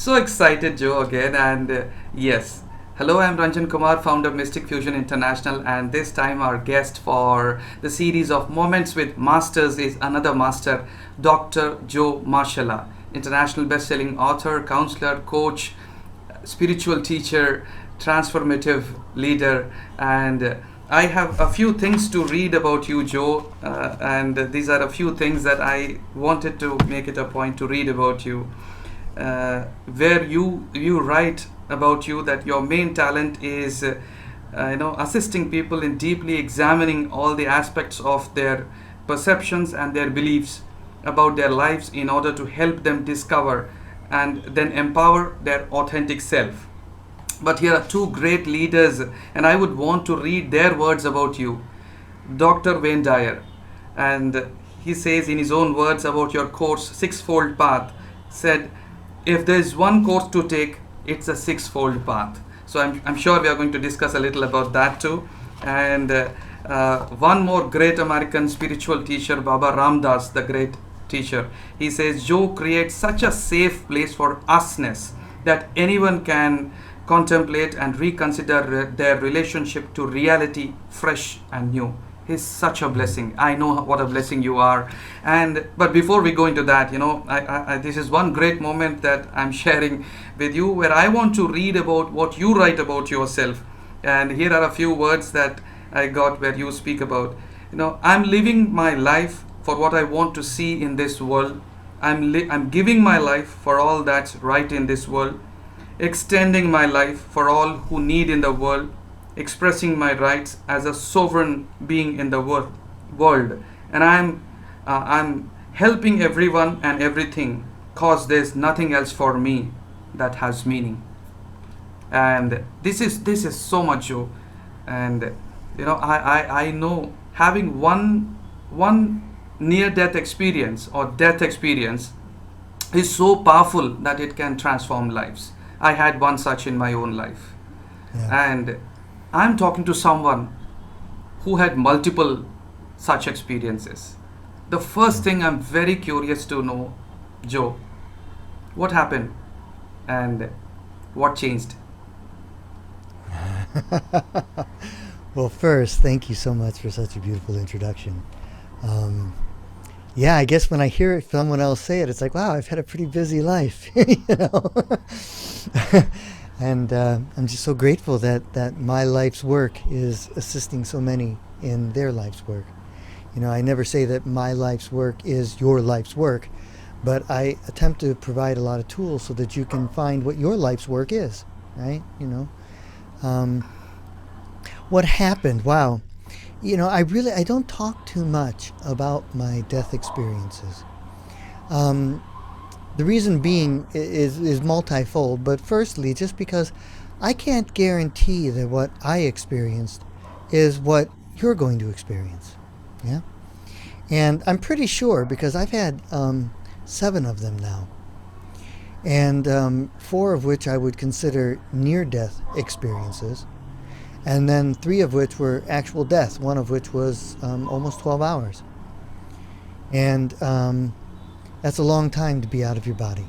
So excited, Joe, again. And yes, hello, I'm Ranjan Kumar, founder of Mystic Fusion International. And this time, our guest for the series of Moments with Masters is another master, Dr. Joe Marshalla, international best-selling author, counselor, coach, spiritual teacher, transformative leader. And I have a few things to read about you, Joe. And these are a few things that I wanted to make it a point to read about you, where you write about you that your main talent is assisting people in deeply examining all the aspects of their perceptions and their beliefs about their lives in order to help them discover and then empower their authentic self. But here are two great leaders, and I would want to read their words about you. Dr. Wayne Dyer, and he says in his own words about your course, Sixfold Path, said, if there is one course to take, it's a sixfold path. So I'm sure we are going to discuss a little about that too. And one more great American spiritual teacher, Baba Ramdas, the great teacher, he says, Joe creates such a safe place for us-ness that anyone can contemplate and reconsider their relationship to reality fresh and new. He's such a blessing. I know what a blessing you are. And but before we go into that, this is one great moment that I'm sharing with you, where I want to read about what you write about yourself. And here are a few words that I got where you speak about, I'm living my life for what I want to see in this world. I'm giving my life for all that's right in this world, extending my life for all who need in the world, expressing my rights as a sovereign being in the world, and I'm helping everyone and everything, cause there's nothing else for me that has meaning. And this is so much, Joe. And I know having one near death experience or death experience is so powerful that it can transform lives. I had one such in my own life. Yeah. And I'm talking to someone who had multiple such experiences. The first thing I'm very curious to know, Joe, what happened and what changed? Well, first, thank you so much for such a beautiful introduction. Yeah, I guess when I hear it, someone else say it, it's like, wow, I've had a pretty busy life, And I'm just so grateful that my life's work is assisting so many in their life's work. I never say that my life's work is your life's work, but I attempt to provide a lot of tools so that you can find what your life's work is, right? What happened? Wow. I don't talk too much about my death experiences. The reason being is multifold, but firstly, just because I can't guarantee that what I experienced is what you're going to experience. Yeah? And I'm pretty sure, because I've had 7 of them now, and 4 of which I would consider near-death experiences, and then 3 of which were actual death, one of which was almost 12 hours. And that's a long time to be out of your body.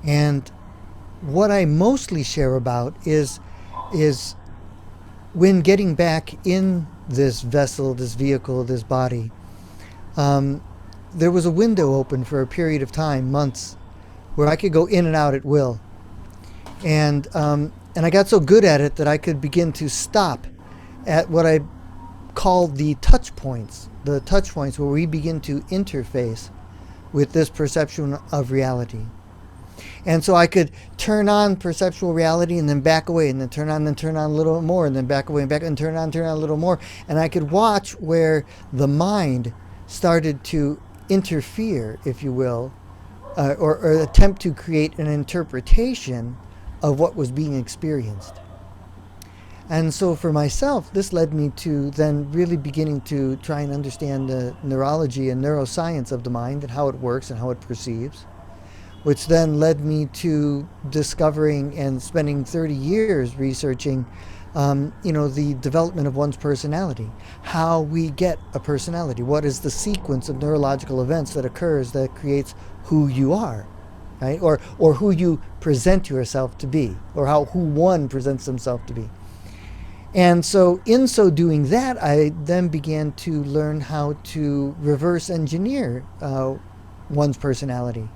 And what I mostly share about is when getting back in this vessel, this vehicle, this body, there was a window open for a period of time, months, where I could go in and out at will. And I got so good at it that I could begin to stop at what I called the touch points where we begin to interface with this perception of reality. And so I could turn on perceptual reality and then back away, and then turn on a little more, and then back away and back, and turn on a little more. And I could watch where the mind started to interfere, if you will, or attempt to create an interpretation of what was being experienced. And so for myself, this led me to then really beginning to try and understand the neurology and neuroscience of the mind and how it works and how it perceives, which then led me to discovering and spending 30 years researching the development of one's personality, how we get a personality, what is the sequence of neurological events that occurs that creates who you are. right? Or who you present yourself to be, or who one presents himself to be. And so in so doing that, I then began to learn how to reverse engineer one's personality,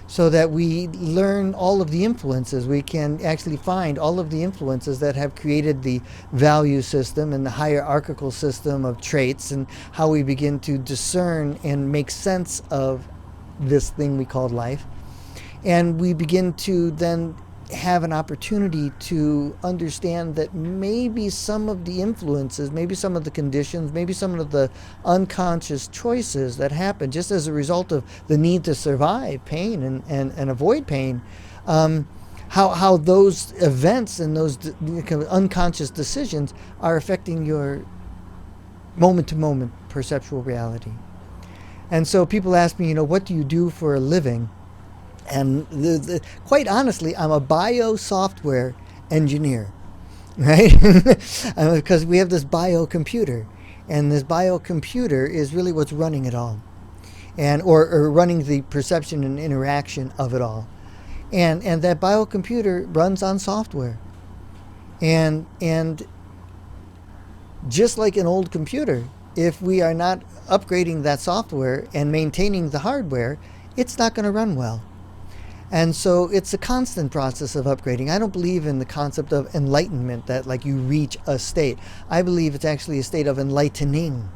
so that we learn all of the influences. We can actually find all of the influences that have created the value system and the hierarchical system of traits, and how we begin to discern and make sense of this thing we call life. And we begin to then have an opportunity to understand that maybe some of the influences, maybe some of the conditions, maybe some of the unconscious choices that happen just as a result of the need to survive pain and avoid pain, how those events and those unconscious decisions are affecting your moment-to-moment perceptual reality. And so people ask me, what do you do for a living? And quite honestly, I'm a bio-software engineer, right? Because we have this biocomputer, and this biocomputer is really what's running it all, and or running the perception and interaction of it all. And that biocomputer runs on software. And just like an old computer, if we are not upgrading that software and maintaining the hardware, it's not going to run well. And so it's a constant process of upgrading. I don't believe in the concept of enlightenment, that like you reach a state. I believe it's actually a state of enlightening,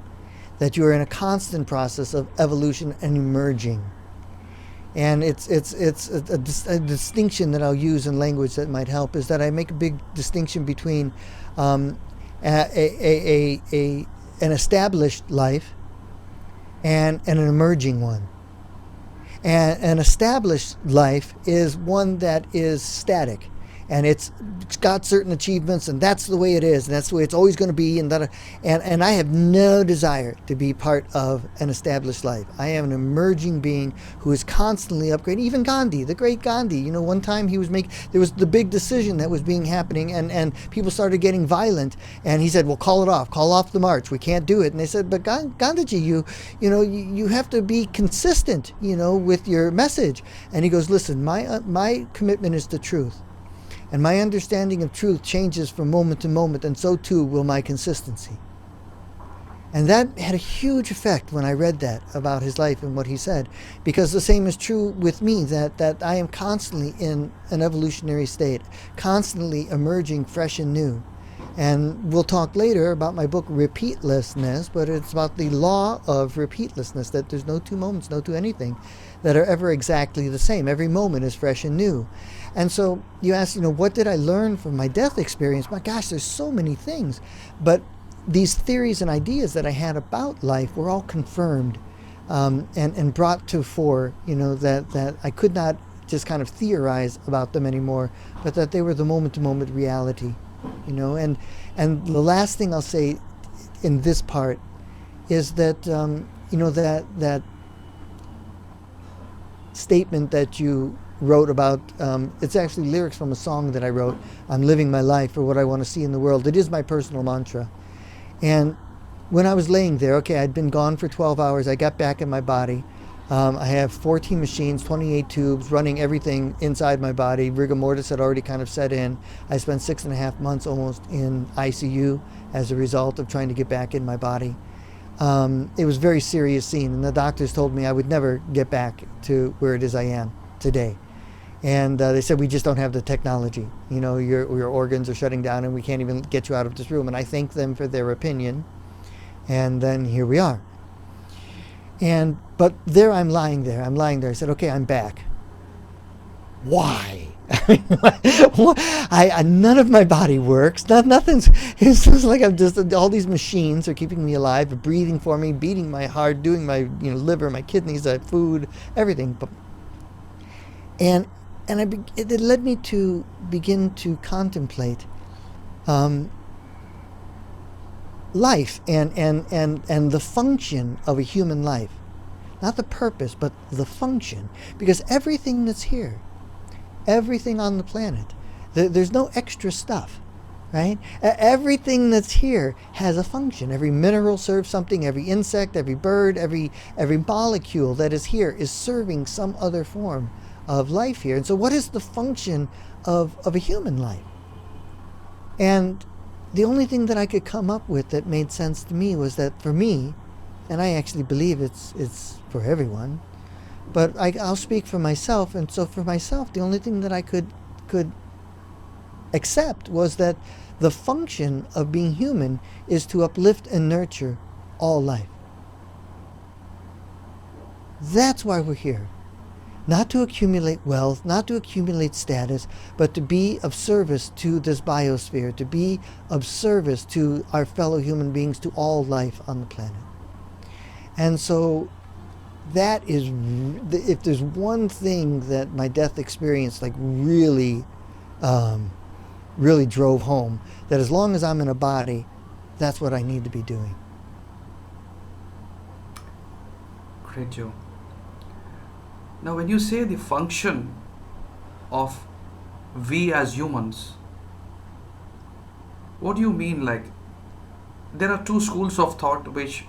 that you are in a constant process of evolution and emerging. And it's a distinction that I'll use in language that might help, is that I make a big distinction between an established life and an emerging one. And an established life is one that is static, and it's got certain achievements, and that's the way it is, and that's the way it's always going to be, and I have no desire to be part of an established life. I am an emerging being who is constantly upgrading. Even Gandhi, the great Gandhi, one time there was the big decision that was happening, and people started getting violent, and he said, well, call off the march, we can't do it. And they said, but Gandhiji, you have to be consistent, with your message. And he goes, listen, my commitment is to truth. And my understanding of truth changes from moment to moment, and so too will my consistency. And that had a huge effect when I read that about his life and what he said, because the same is true with me, that I am constantly in an evolutionary state, constantly emerging fresh and new. And we'll talk later about my book, Repeatlessness, but it's about the law of repeatlessness, that there's no two moments, no two anything, that are ever exactly the same. Every moment is fresh and new. And so you ask, what did I learn from my death experience? My gosh, there's so many things. But these theories and ideas that I had about life were all confirmed and brought to fore, that I could not just kind of theorize about them anymore, but that they were the moment-to-moment reality, And the last thing I'll say in this part is that, that statement that you wrote about, it's actually lyrics from a song that I wrote, I'm living my life for what I want to see in the world. It is my personal mantra. And when I was laying there, I'd been gone for 12 hours. I got back in my body. I have 14 machines, 28 tubes, running everything inside my body. Rigor mortis had already kind of set in. I spent 6.5 months almost in ICU as a result of trying to get back in my body. It was a very serious scene, and the doctors told me I would never get back to where it is I am today. And they said, we just don't have the technology. Your organs are shutting down, and we can't even get you out of this room. And I thanked them for their opinion. And then here we are. But there I'm lying there. I said, okay, I'm back. Why? None of my body works. It's just like all these machines are keeping me alive, breathing for me, beating my heart, doing my liver, my kidneys, food, everything. And it led me to begin to contemplate life and the function of a human life. Not the purpose, but the function. Because everything that's here, everything on the planet, there's no extra stuff, right? Everything that's here has a function. Every mineral serves something. Every insect, every bird, every molecule that is here is serving some other form of life here. And so what is the function of a human life? And the only thing that I could come up with that made sense to me was that for me, and I actually believe it's for everyone, but I'll speak for myself. And so for myself, the only thing that I could accept was that the function of being human is to uplift and nurture all life. That's why we're here. Not to accumulate wealth, not to accumulate status, but to be of service to this biosphere, to be of service to our fellow human beings, to all life on the planet. And so that is, if there's one thing that my death experience really drove home, that as long as I'm in a body, that's what I need to be doing. Great, Joe. Now, when you say the function of we as humans, what do you mean? Like, there are two schools of thought which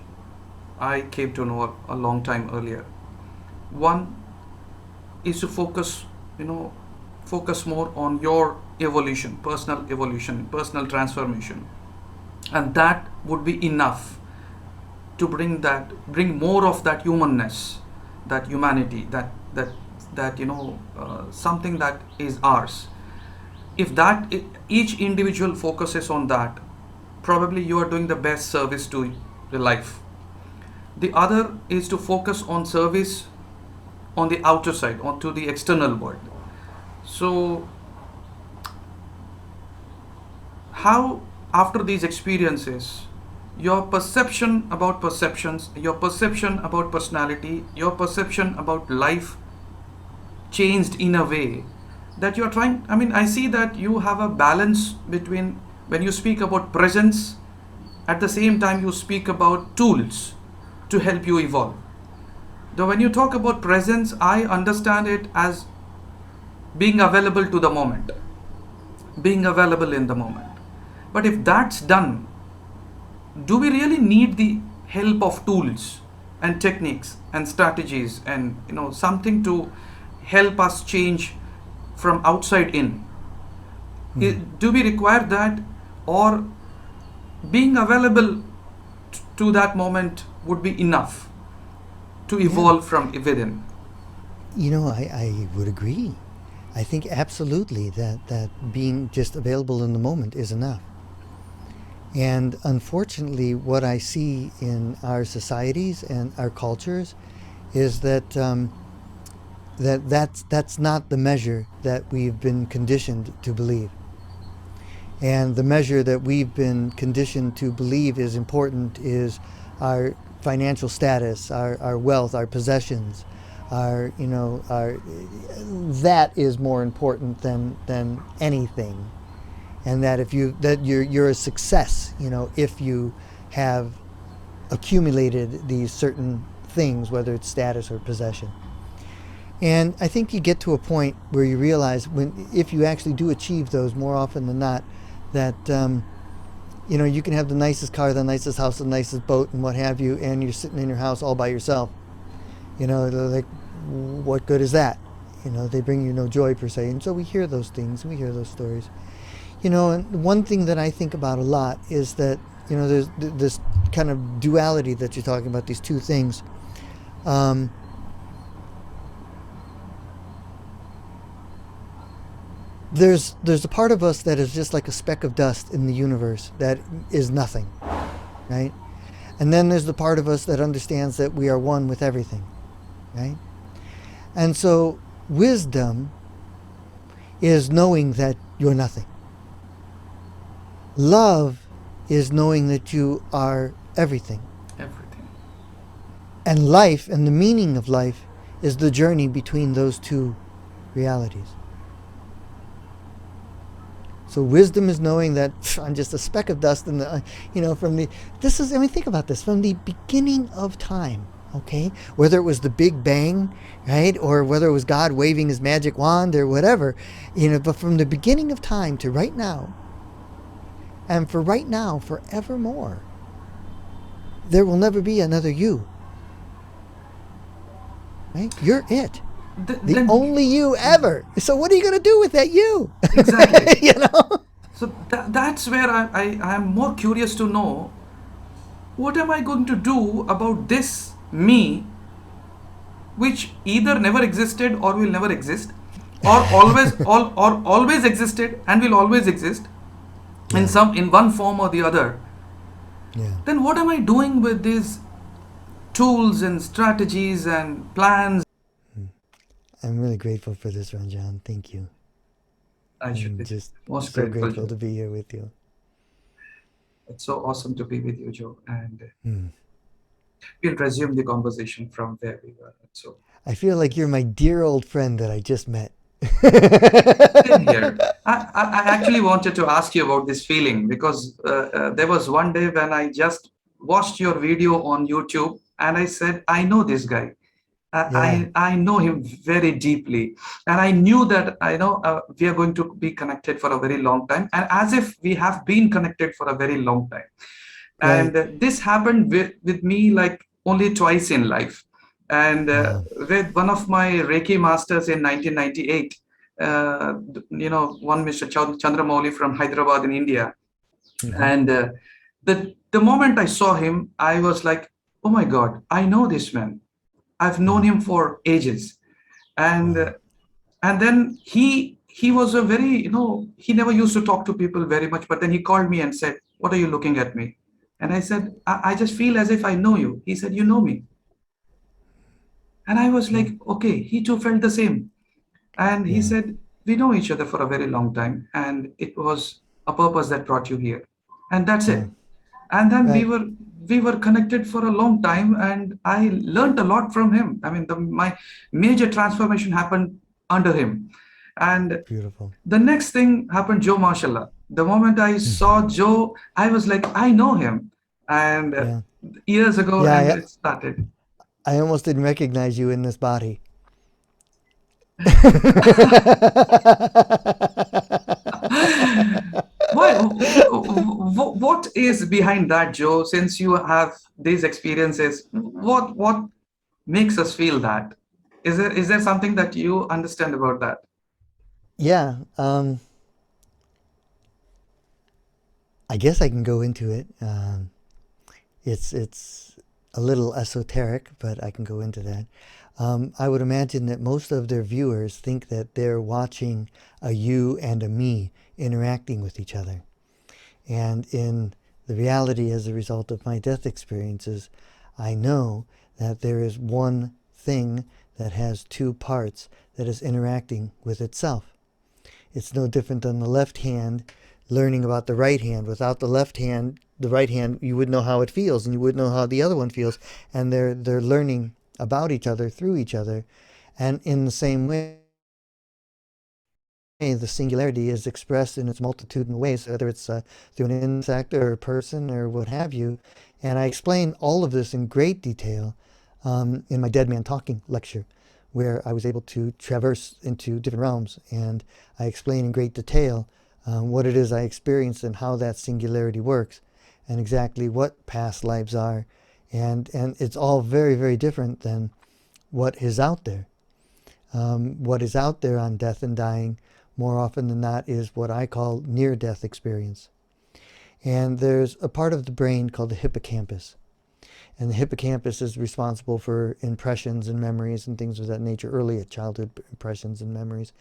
I came to know a long time earlier. One is to focus more on your evolution, personal transformation, and that would be enough to bring more of that humanness, that humanity, that something that is ours. If each individual focuses on that, probably you are doing the best service to the life. The other is to focus on service on the outer side, onto the external world. So how, after these experiences, your perception about perceptions, your perception about personality, your perception about life changed in a way that you're trying, I see that you have a balance between, when you speak about presence, at the same time you speak about tools to help you evolve. Though when you talk about presence, I understand it as being available to the moment, being available in the moment. But if that's done, do we really need the help of tools and techniques and strategies and something to help us change from outside in? Do we require that, or being available to that moment would be enough to evolve from within? I would agree. I think absolutely that being just available in the moment is enough. And unfortunately, what I see in our societies and our cultures is that's not the measure that we've been conditioned to believe. And the measure that we've been conditioned to believe is important is our financial status, our wealth, our possessions, that is more important than anything. And that you're a success, if you have accumulated these certain things, whether it's status or possession. And I think you get to a point where you realize if you actually do achieve those, more often than not, that you can have the nicest car, the nicest house, the nicest boat, and what have you, and you're sitting in your house all by yourself. Like, what good is that? They bring you no joy per se. And so we hear those things, we hear those stories. And one thing that I think about a lot is that, there's this kind of duality that you're talking about, these two things. There's a part of us that is just like a speck of dust in the universe that is nothing, right? And then there's the part of us that understands that we are one with everything, right? And so wisdom is knowing that you're nothing. Love is knowing that you are everything. Everything. And life, and the meaning of life, is the journey between those two realities. So wisdom is knowing that I'm just a speck of dust in the, think about this, from the beginning of time, okay? Whether it was the Big Bang, right? Or whether it was God waving his magic wand or whatever, but from the beginning of time to right now, and for right now, forevermore, there will never be another you. Right? You're it. The then only you ever. So what are you going to do with that you? exactly. You know? So that's where I am more curious to know what am I going to do about this me, which either never existed or will never exist, or always existed and will always exist in Yeah. some in one form or the other. Yeah. Then what am I doing with these tools and strategies and plans? I'm really grateful for this, Ranjan. Thank you. I should I'm be just most so grateful, grateful Joe. to be here with you. It's so awesome to be with you, Joe. And Hmm. we'll resume the conversation from where we were. So, I feel like you're yes. my dear old friend that I just met. Same here. I actually wanted to ask you about this feeling because there was one day when I just watched your video on YouTube and I said, I know this guy. Yeah. I know him very deeply, and I knew that I know we are going to be connected for a very long time, and as if we have been connected for a very long time. Right. And this happened with me like only twice in life. And Wow. with one of my Reiki masters in 1998, one Mr. Chandramouli from Hyderabad in India. Hmm. And the moment I saw him, I was like, oh my God, I know this man. I've known Hmm. him for ages. And Wow. and then he was a very, he never used to talk to people very much, but then he called me and said, what are you looking at me? And I said, I just feel as if I know you. He said, you know me. And I was like, Yeah. okay, he too felt the same. And he Yeah. said, we know each other for a very long time, and it was a purpose that brought you here. And that's Yeah. it. And then we Right. were we were connected for a long time, and I learned a lot from him. I mean, my major transformation happened under him. And Beautiful. the next thing happened, Joe Marshalla. The moment I saw Joe, I was like, I know him. And Yeah. years ago, Yeah. and it started. I almost didn't recognize you in this body. Why? What is behind that, Joe? Since you have these experiences, what makes us feel that? Is there something that you understand about that? Yeah. I guess I can go into it. It's a little esoteric, but I can go into that. I would imagine that most of their viewers think that they're watching a you and a me interacting with each other. And in the reality as a result of my death experiences, I know that there is one thing that has two parts that is interacting with itself. It's no different than the left hand learning about the right hand. Without the right hand, you wouldn't know how it feels, and you wouldn't know how the other one feels. And they're learning about each other through each other. And in the same way, the singularity is expressed in its multitudinal ways, whether it's through an insect or a person or what have you. And I explain all of this in great detail in my Dead Man Talking lecture, where I was able to traverse into different realms. And I explain in great detail what it is I experienced and how that singularity works, and exactly what past lives are. And it's all very, very different than what is out there. What is out there on death and dying, more often than not, is what I call near-death experience. And there's a part of the brain called the hippocampus. And the hippocampus is responsible for impressions and memories and things of that nature, early childhood impressions and memories.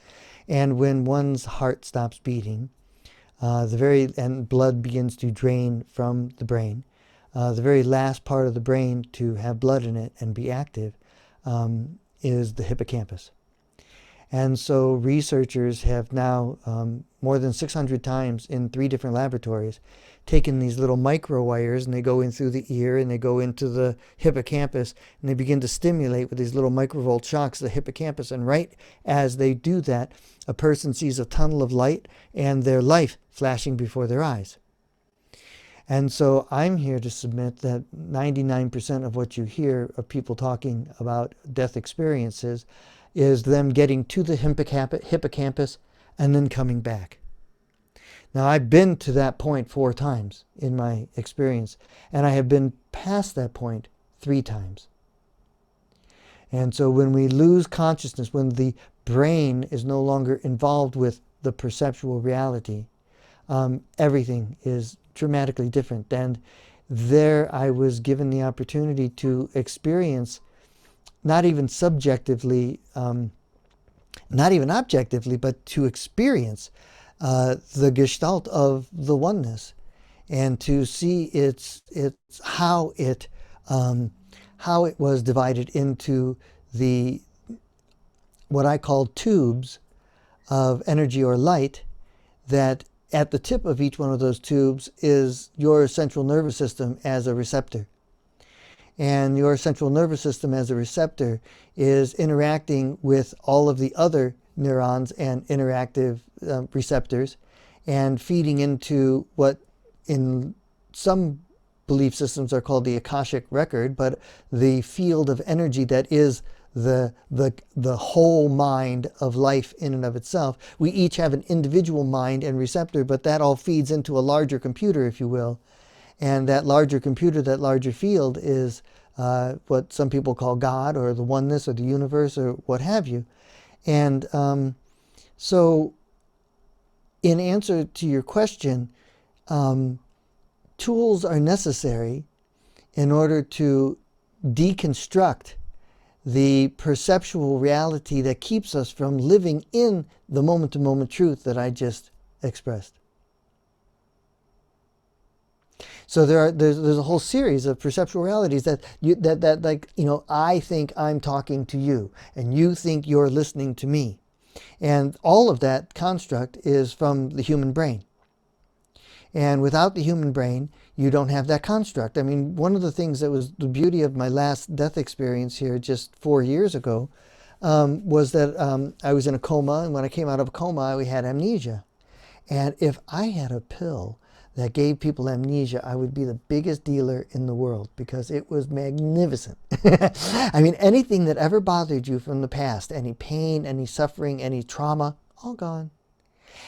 And when one's heart stops beating, and blood begins to drain from the brain, the very last part of the brain to have blood in it and be active is the hippocampus. And so researchers have now, more than 600 times in 3 different laboratories, taken these little micro wires and they go in through the ear and they go into the hippocampus and they begin to stimulate with these little microvolt shocks the hippocampus. And right as they do that, a person sees a tunnel of light and their life flashing before their eyes. And so I'm here to submit that 99% of what you hear of people talking about death experiences is them getting to the hippocampus and then coming back. Now, I've been to that point 4 times in my experience, and I have been past that point 3 times. And so when we lose consciousness, when the brain is no longer involved with the perceptual reality, everything is dramatically different. And there I was given the opportunity to experience, not even subjectively, not even objectively, but to experience the gestalt of the oneness, and to see how it was divided into the what I call tubes of energy or light, that at the tip of each one of those tubes is your central nervous system as a receptor. And your central nervous system as a receptor is interacting with all of the other neurons and interactive receptors, and feeding into what in some belief systems are called the Akashic record, but the field of energy that is the whole mind of life in and of itself. We each have an individual mind and receptor, but that all feeds into a larger computer, if you will. And that larger computer, that larger field, is what some people call God, or the oneness, or the universe, or what have you. And so in answer to your question, tools are necessary in order to deconstruct the perceptual reality that keeps us from living in the moment-to-moment truth that I just expressed. So there's a whole series of perceptual realities that I think I'm talking to you, and you think you're listening to me, and all of that construct is from the human brain. And without the human brain, you don't have that construct. I mean, one of the things that was the beauty of my last death experience here just 4 years ago was that I was in a coma, and when I came out of a coma, I had amnesia. And if I had a pill that gave people amnesia, I would be the biggest dealer in the world, because it was magnificent. I mean, anything that ever bothered you from the past, any pain, any suffering, any trauma, all gone.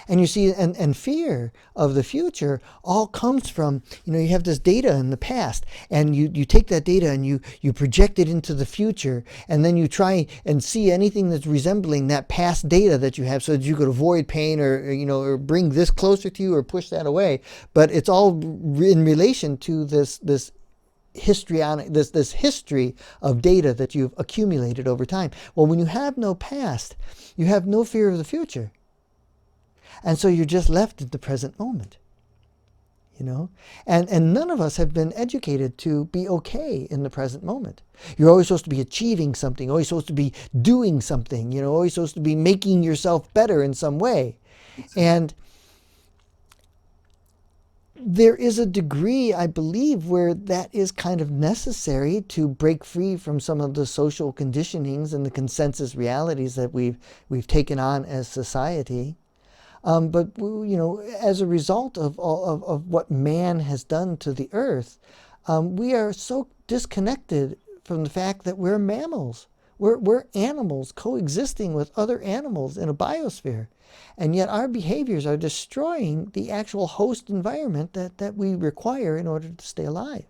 And you see, and fear of the future all comes from, you have this data in the past, and you take that data and you project it into the future, and then you try and see anything that's resembling that past data that you have, so that you could avoid pain, or bring this closer to you or push that away. But it's all in relation to this histrionic, this history of data that you've accumulated over time. Well, when you have no past, you have no fear of the future. And so you're just left at the present moment, And none of us have been educated to be okay in the present moment. You're always supposed to be achieving something, always supposed to be doing something, always supposed to be making yourself better in some way. And there is a degree, I believe, where that is kind of necessary to break free from some of the social conditionings and the consensus realities that we've taken on as society. But as a result of what man has done to the earth, we are so disconnected from the fact that we're mammals. We're animals coexisting with other animals in a biosphere. And yet our behaviors are destroying the actual host environment that we require in order to stay alive.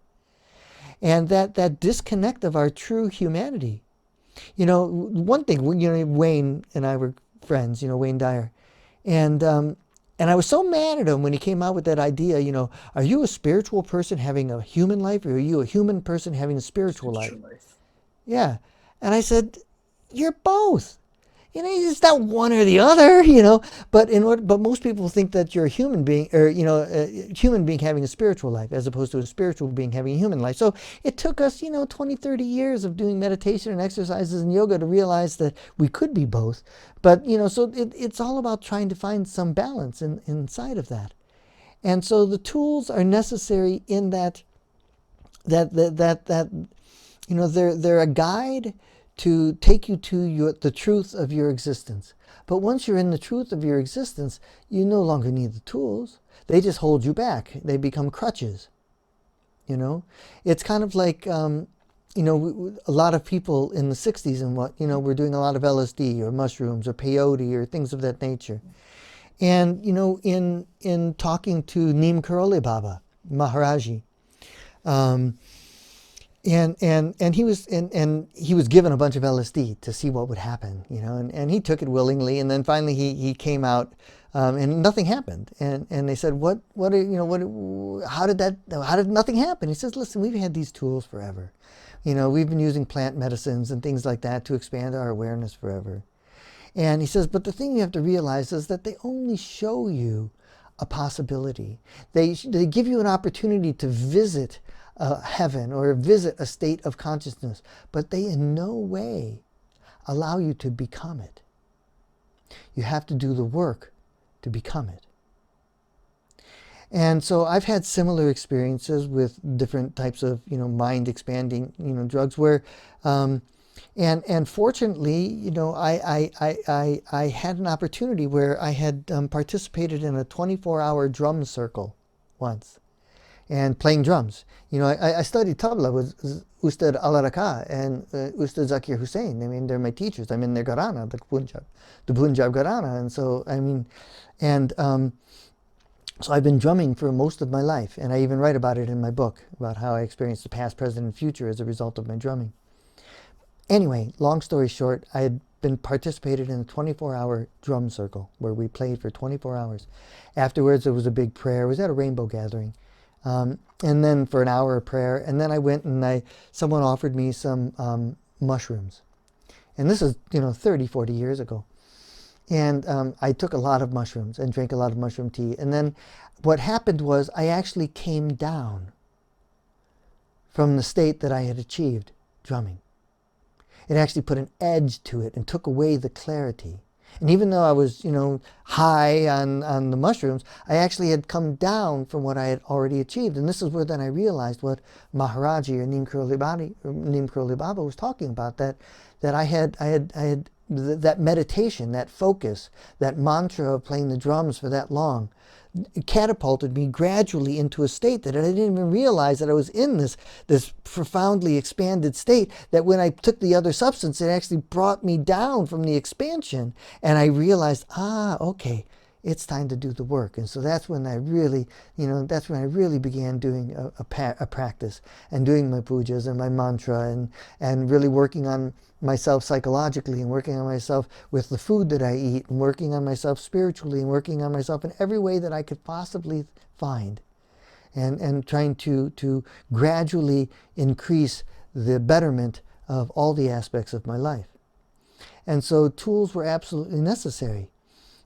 And that disconnect of our true humanity. One thing, Wayne and I were friends, Wayne Dyer. And I was so mad at him when he came out with that idea, are you a spiritual person having a human life, or are you a human person having a spiritual life? Yeah. And I said, you're both. It's not one or the other, but most people think that you're a human being, or, a human being having a spiritual life, as opposed to a spiritual being having a human life. So it took us, 20, 30 years of doing meditation and exercises and yoga to realize that we could be both. But, so it's all about trying to find some balance inside of that. And so the tools are necessary in that they're a guide to take you to the truth of your existence. But once you're in the truth of your existence, you no longer need the tools. They just hold you back. They become crutches. It's kind of like, a lot of people in the 60s and were doing a lot of LSD or mushrooms or peyote or things of that nature. And, in talking to Neem Karoli Baba, Maharaji, and he was given a bunch of LSD to see what would happen, and he took it willingly, and then finally he came out, and nothing happened, and they said, how did nothing happen? He says, listen, we've had these tools forever, we've been using plant medicines and things like that to expand our awareness forever. And he says, but the thing you have to realize is that they only show you a possibility. They give you an opportunity to visit heaven or visit a state of consciousness, but they in no way allow you to become it. You have to do the work to become it. And so I've had similar experiences with different types of, mind expanding, drugs where, and fortunately, I had an opportunity where I had participated in a 24-hour drum circle once, and playing drums. I studied tabla with Ustad Al-Raka and Ustad Zakir Hussain. I mean, they're my teachers. I'm in their Gharana, the Punjab Gharana. And so, so I've been drumming for most of my life. And I even write about it in my book, about how I experienced the past, present, and future as a result of my drumming. Anyway, long story short, I had been participated in a 24-hour drum circle where we played for 24 hours. Afterwards, there was a big prayer. It was at a rainbow gathering. And then for an hour of prayer, and then I went and someone offered me some mushrooms. And this is, 30, 40 years ago. And I took a lot of mushrooms and drank a lot of mushroom tea. And then what happened was I actually came down from the state that I had achieved drumming. It actually put an edge to it and took away the clarity. And even though I was, high on the mushrooms, I actually had come down from what I had already achieved. And this is where then I realized what Maharaji or Neem Karoli Baba was talking about, that I had that meditation, that focus, that mantra of playing the drums for that long, it catapulted me gradually into a state that I didn't even realize that I was in this profoundly expanded state, that when I took the other substance, it actually brought me down from the expansion. And I realized, okay, it's time to do the work. And so that's when I really, began doing a practice and doing my pujas and my mantra and really working on myself psychologically and working on myself with the food that I eat and working on myself spiritually and working on myself in every way that I could possibly find, and trying to gradually increase the betterment of all the aspects of my life. And so tools were absolutely necessary.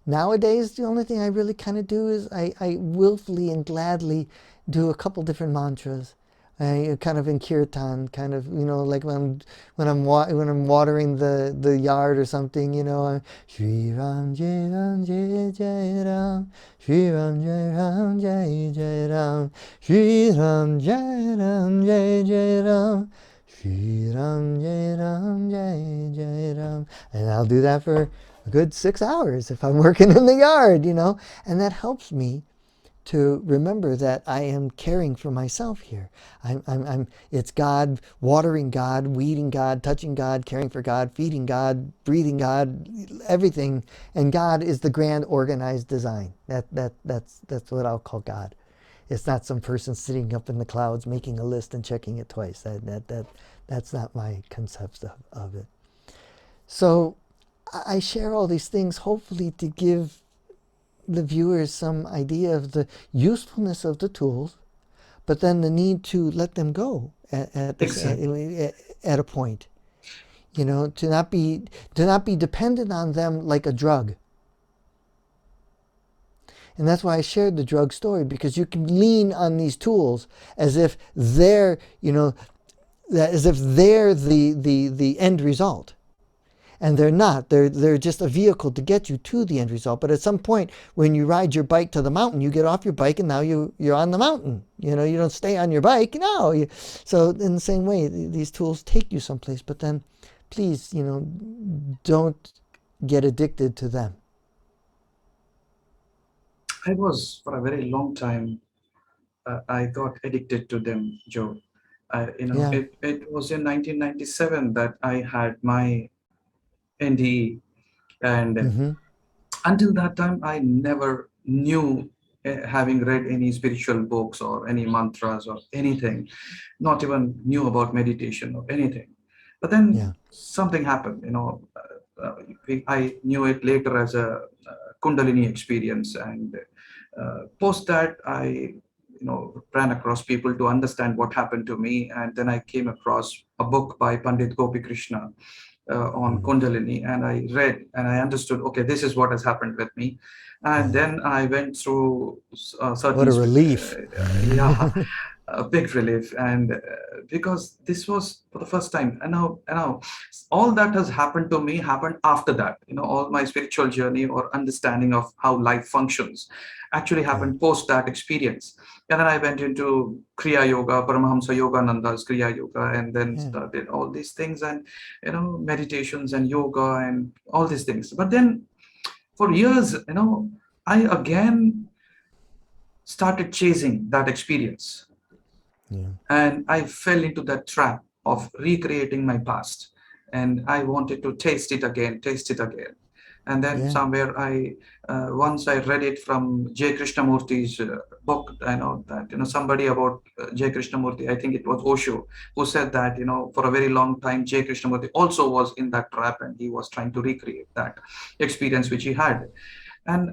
Nowadays, the only thing I really kind of do is I willfully and gladly do a couple different mantras. I kind of in kirtan, kind of, like when I'm watering the yard or something, Shri Ram Jai Ram Jai Jai Ram, Shri Ram Jai Ram Jai Jai Ram, Shri Ram Jai Ram Jai Jai Ram, Shri Ram Jai Ram Jai Jai Ram. And I'll do that for a good 6 hours if I'm working in the yard, and that helps me to remember that I am caring for myself here. It's God, watering God, weeding God, touching God, caring for God, feeding God, breathing God, everything. And God is the grand organized design. That's what I'll call God. It's not some person sitting up in the clouds making a list and checking it twice. That's not my concept of it. So I share all these things hopefully to give the viewers some idea of the usefulness of the tools, but then the need to let them go at a point, to not be dependent on them like a drug. And that's why I shared the drug story, because you can lean on these tools as if they're, the end result. And they're not. They're just a vehicle to get you to the end result. But at some point, when you ride your bike to the mountain, you get off your bike and now you're on the mountain. You don't stay on your bike. No. So in the same way, these tools take you someplace. But then, please, don't get addicted to them. I was, for a very long time, I got addicted to them, Joe. Yeah. It was in 1997 that I had my NDE, and Mm-hmm. until that time, I never knew having read any spiritual books or any mantras or anything, not even knew about meditation or anything. But then Yeah. something happened, I knew it later as a Kundalini experience. And post that, I ran across people to understand what happened to me. And then I came across a book by Pandit Gopi Krishna on Mm. Kundalini, and I read and I understood, okay, this is what has happened with me. And Yeah. then I went through What certain, a relief. yeah, a big relief. And because this was for the first time, and now all that has happened to me happened after that. All my spiritual journey or understanding of how life functions actually Yeah. happened post that experience. And then I went into Kriya Yoga, Paramahamsa Yogananda's Kriya Yoga, and then Yeah. started all these things, and meditations and yoga and all these things. But then for years, I again started chasing that experience, Yeah. and I fell into that trap of recreating my past. And I wanted to taste it again. And then Yeah. somewhere once I read it from J. Krishnamurti's book, I know that, somebody about J. Krishnamurti, I think it was Osho, who said that, for a very long time, J. Krishnamurti also was in that trap, and he was trying to recreate that experience which he had. And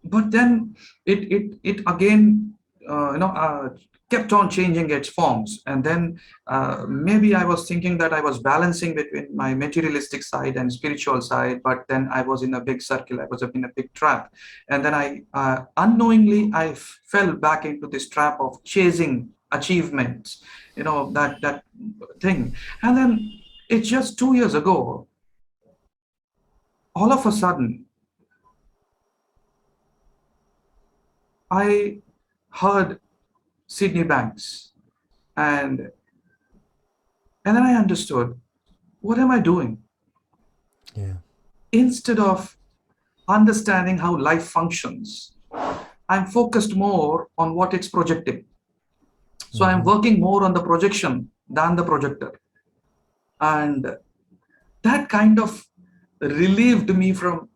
but then it again kept on changing its forms. And then maybe I was thinking that I was balancing between my materialistic side and spiritual side, but then I was in a big circle, I was in a big trap. And then I unknowingly fell back into this trap of chasing achievements, that thing. And then it's just 2 years ago, all of a sudden I heard Sydney Banks. And then I understood, what am I doing? Yeah. Instead of understanding how life functions, I'm focused more on what it's projecting. So I'm Mm-hmm. working more on the projection than the projector. And that kind of relieved me from,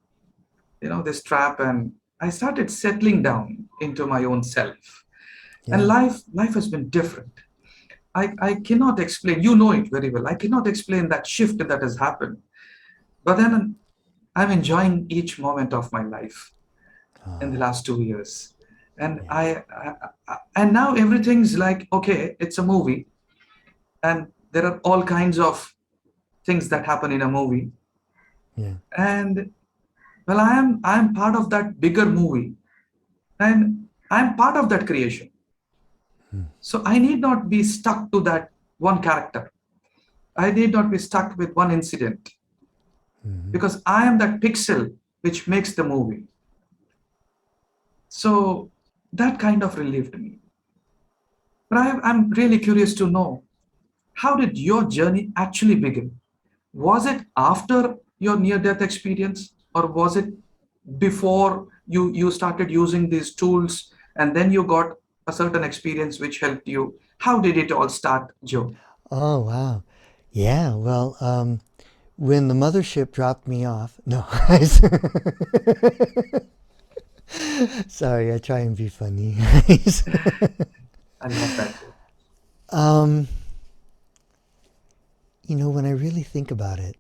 this trap. And I started settling down into my own self. And Yeah. life has been different. I cannot explain, you know it very well. I cannot explain that shift that has happened. But then I'm enjoying each moment of my life in the Ah. last 2 years. And Yeah. and now everything's like, okay, it's a movie, and there are all kinds of things that happen in a movie. Yeah. And well, I am part of that bigger movie, and I'm part of that creation. Mm. So I need not be stuck to that one character. I need not be stuck with one incident, Mm-hmm. because I am that pixel which makes the movie. So that kind of relieved me. But I'm really curious to know, how did your journey actually begin? Was it after your near-death experience, or was it before you started using these tools, and then you got a certain experience which helped you? How did it all start, Joe? Oh, wow. Yeah. Well, when the mothership dropped me off, no. Sorry, I try and be funny. I love that, Joe. um, when I really think about it,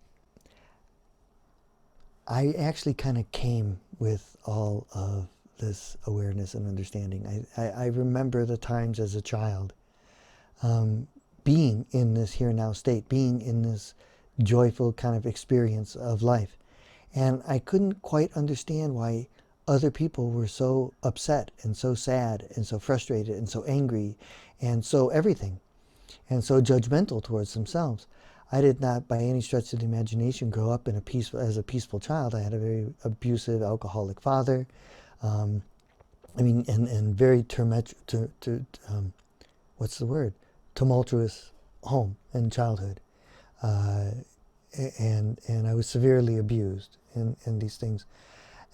I actually kind of came with all of this awareness and understanding. I remember the times as a child, um, being in this here now state, being in this joyful kind of experience of life. And I couldn't quite understand why other people were so upset and so sad and so frustrated and so angry and so everything and so judgmental towards themselves. I did not, by any stretch of the imagination, grow up in as a peaceful child. I had a very abusive, alcoholic father. Um, and very what's the word? Tumultuous home and childhood. Uh, and I was severely abused in these things.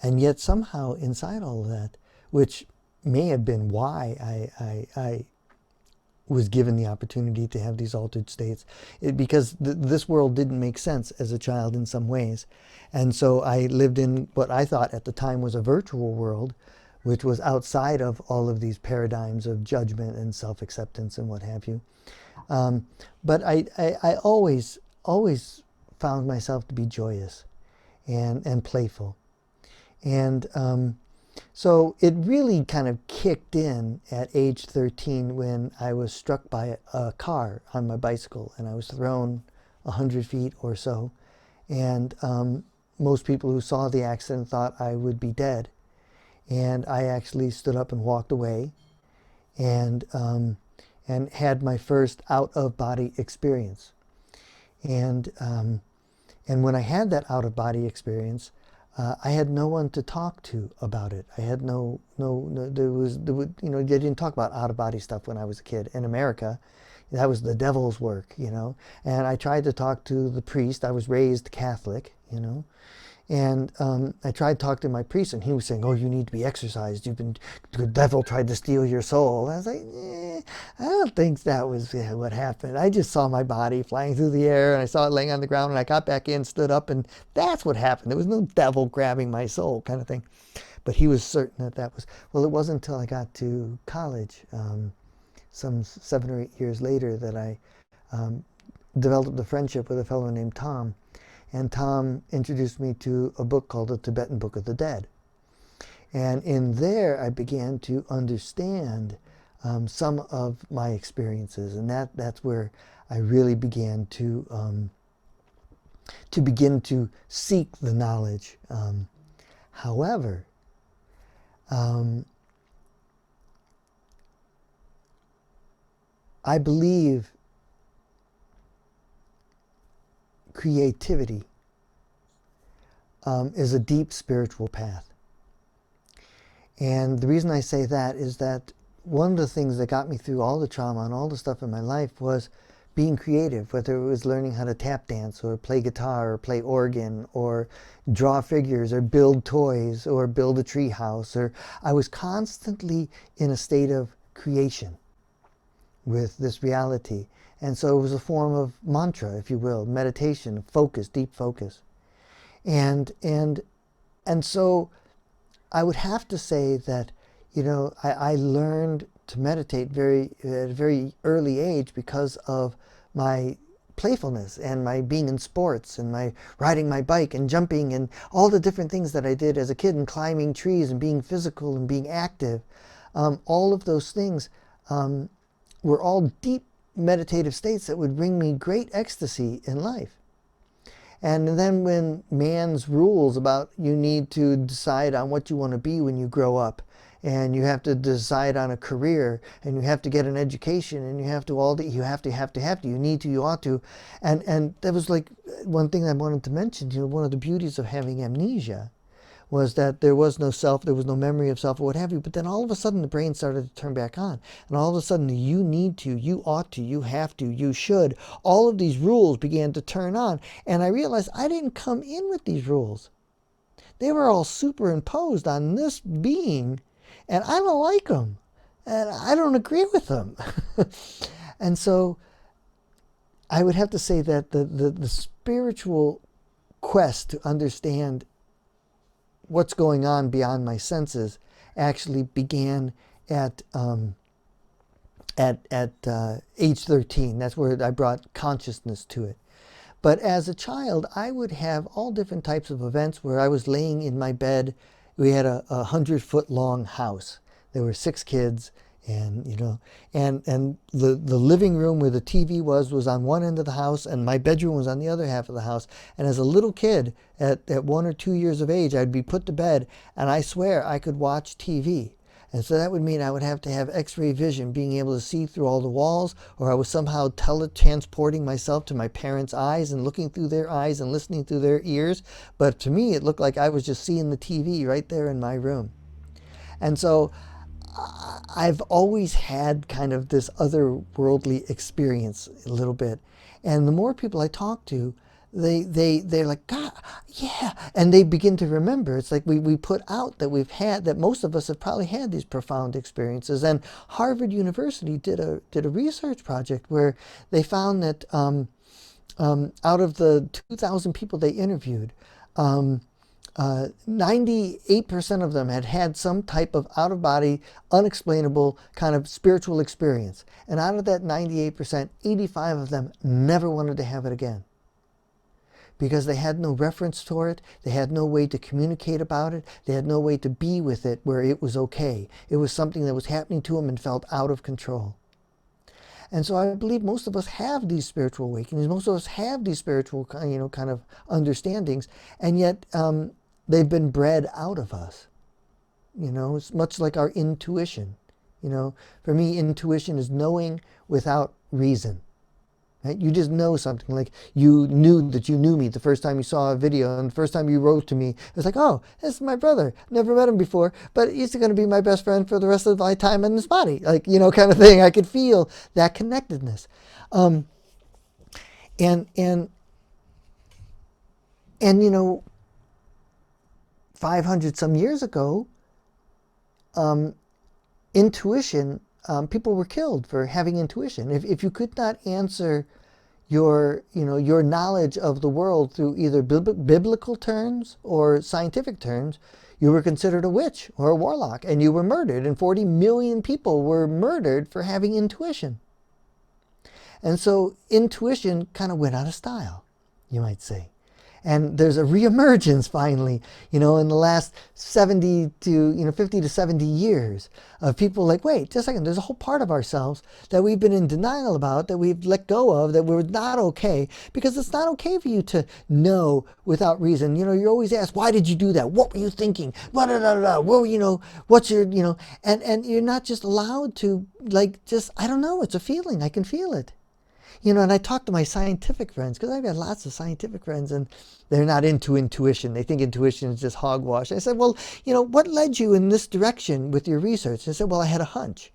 And yet somehow inside all of that, which may have been why I was given the opportunity to have these altered states, because this world didn't make sense as a child in some ways. And so I lived in what I thought at the time was a virtual world, which was outside of all of these paradigms of judgment and self-acceptance and what have you. But I always found myself to be joyous and playful. And so it really kind of kicked in at age 13 when I was struck by a car on my bicycle, and I was thrown 100 feet or so. And most people who saw the accident thought I would be dead. And I actually stood up and walked away and had my first out-of-body experience. And when I had that out-of-body experience, I had no one to talk to about it. I had no they didn't talk about out-of-body stuff when I was a kid. In America, that was the devil's work, And I tried to talk to the priest. I was raised Catholic, And I tried to talk to my priest, and he was saying, "Oh, you need to be exercised. The devil tried to steal your soul." I was like, I don't think that was what happened. I just saw my body flying through the air, and I saw it laying on the ground, and I got back in, stood up, and that's what happened. There was no devil grabbing my soul kind of thing. But he was certain that was, well, it wasn't until I got to college, some 7 or 8 years later, that I developed a friendship with a fellow named Tom. And Tom introduced me to a book called The Tibetan Book of the Dead. And in there, I began to understand some of my experiences. And that's where I really began to begin to seek the knowledge. However, I believe creativity is a deep spiritual path. And the reason I say that is that one of the things that got me through all the trauma and all the stuff in my life was being creative, whether it was learning how to tap dance or play guitar or play organ or draw figures or build toys or build a tree house. Or I was constantly in a state of creation with this reality. And so it was a form of mantra, if you will, meditation, focus, deep focus. And so I would have to say that, I learned to meditate at a very early age because of my playfulness and my being in sports and my riding my bike and jumping and all the different things that I did as a kid, and climbing trees and being physical and being active. All of those things were all deep meditative states that would bring me great ecstasy in life. And then when man's rules about you need to decide on what you want to be when you grow up, and you have to decide on a career, and you have to get an education, and you have to you need to, you ought to, and that was like one thing I wanted to mention. One of the beauties of having amnesia was that there was no self, there was no memory of self or what have you, but then all of a sudden the brain started to turn back on. And all of a sudden the you need to, you ought to, you have to, you should, all of these rules began to turn on. And I realized I didn't come in with these rules. They were all superimposed on this being, and I don't like them, and I don't agree with them. And so I would have to say that the spiritual quest to understand what's going on beyond my senses actually began at age 13. That's where I brought consciousness to it. But as a child, I would have all different types of events where I was laying in my bed. We had a 100-foot long house. There were 6 kids, and the living room where the TV was on one end of the house, and my bedroom was on the other half of the house. And as a little kid, at 1 or 2 years of age, I'd be put to bed, and I swear I could watch TV. And so that would mean I would have to have X-ray vision, being able to see through all the walls, or I was somehow teletransporting myself to my parents' eyes and looking through their eyes and listening through their ears. But to me, it looked like I was just seeing the TV right there in my room. And so I've always had kind of this otherworldly experience a little bit. And the more people I talk to, they're like, God, yeah. And they begin to remember. It's like we put out that most of us have probably had these profound experiences. And Harvard University did a research project where they found that out of the 2,000 people they interviewed, 98% of them had had some type of out of body, unexplainable kind of spiritual experience. And out of that 98%, 85 of them never wanted to have it again because they had no reference to it, they had no way to communicate about it, they had no way to be with it where it was okay. It was something that was happening to them and felt out of control. And so I believe most of us have these spiritual awakenings, most of us have these spiritual, kind of understandings, and yet they've been bred out of us. It's much like our intuition. For me, intuition is knowing without reason. Right? You just know something. Like you knew that you knew me the first time you saw a video, and the first time you wrote to me, it's like, oh, this is my brother. Never met him before, but he's going to be my best friend for the rest of my time in this body. Like, kind of thing. I could feel that connectedness. And 500 some years ago, intuition, people were killed for having intuition. If you could not answer your knowledge of the world through either biblical terms or scientific terms, you were considered a witch or a warlock, and you were murdered. And 40 million people were murdered for having intuition. And so intuition kind of went out of style, you might say. And there's a reemergence finally, in the last 70 to 50 to 70 years of people like, wait, just a second, there's a whole part of ourselves that we've been in denial about, that we've let go of, that we're not okay, because it's not okay for you to know without reason. You're always asked, why did you do that? What were you thinking? Blah, blah, blah, blah. Well, what's your, and you're not just allowed to, I don't know, it's a feeling, I can feel it. And I talk to my scientific friends, because I've got lots of scientific friends, and they're not into intuition. They think intuition is just hogwash. I said, well, what led you in this direction with your research? They said, well, I had a hunch.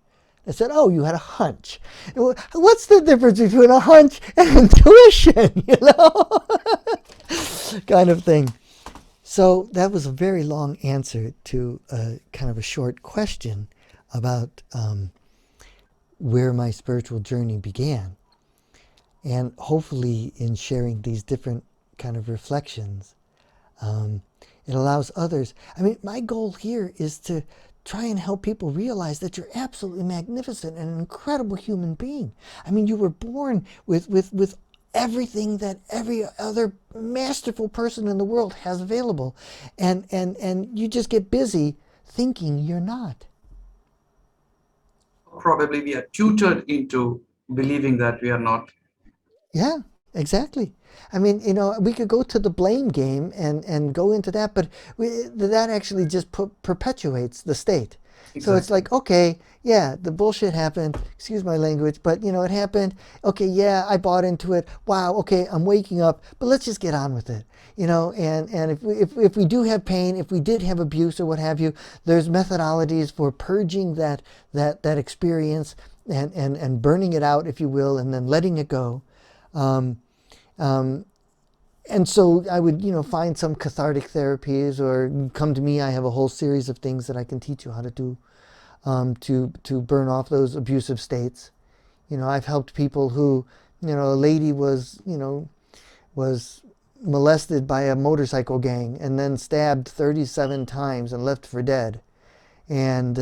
I said, oh, you had a hunch. What's the difference between a hunch and intuition, kind of thing. So that was a very long answer to a kind of a short question about where my spiritual journey began. And hopefully in sharing these different kind of reflections, it allows others. I mean, my goal here is to try and help people realize that you're absolutely magnificent and an incredible human being. I mean, you were born with everything that every other masterful person in the world has available. And you just get busy thinking you're not. Probably we are tutored into believing that we are not. Yeah, exactly. I mean, we could go to the blame game and go into that, but that actually just perpetuates the state. Exactly. So it's like, okay, yeah, the bullshit happened, excuse my language, but it happened. Okay, yeah, I bought into it. Wow, okay, I'm waking up, but let's just get on with it. And if we do have pain, if we did have abuse or what have you, there's methodologies for purging that experience and burning it out, if you will, and then letting it go. And so I would, find some cathartic therapies, or come to me. I have a whole series of things that I can teach you how to do to burn off those abusive states. I've helped people who, a lady was molested by a motorcycle gang and then stabbed 37 times and left for dead. And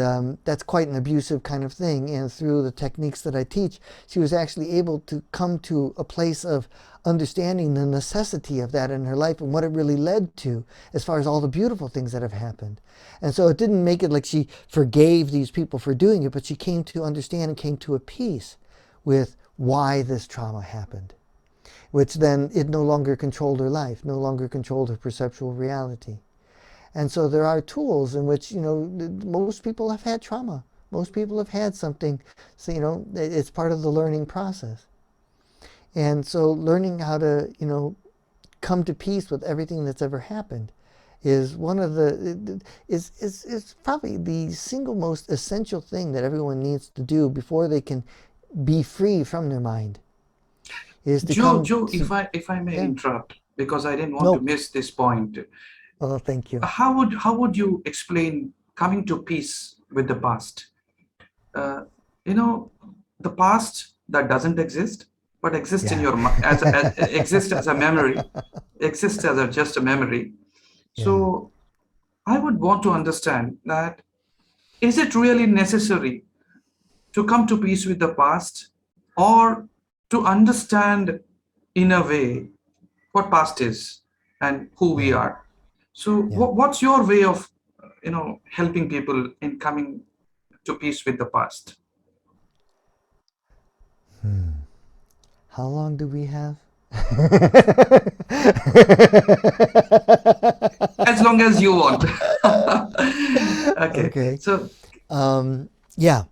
that's quite an abusive kind of thing. And through the techniques that I teach, she was actually able to come to a place of understanding the necessity of that in her life and what it really led to as far as all the beautiful things that have happened. And so it didn't make it like she forgave these people for doing it, but she came to understand and came to a peace with why this trauma happened, which then it no longer controlled her life, no longer controlled her perceptual reality. And so there are tools in which, most people have had trauma. Most people have had something, so, it's part of the learning process. And so learning how to, come to peace with everything that's ever happened is one of is probably the single most essential thing that everyone needs to do before they can be free from their mind. Is to Joe, if I may interrupt, because I didn't want to miss this point. Oh, thank you. How would you explain coming to peace with the past? The past that doesn't exist, but exists in your exists as a memory, exists as just a memory. Yeah. So I would want to understand that, is it really necessary to come to peace with the past, or to understand in a way what past is and who we Yeah. are? So Yeah. what's your way of helping people in coming to peace with the past? How long do we have? As long as you want. Okay, Okay. so Yeah.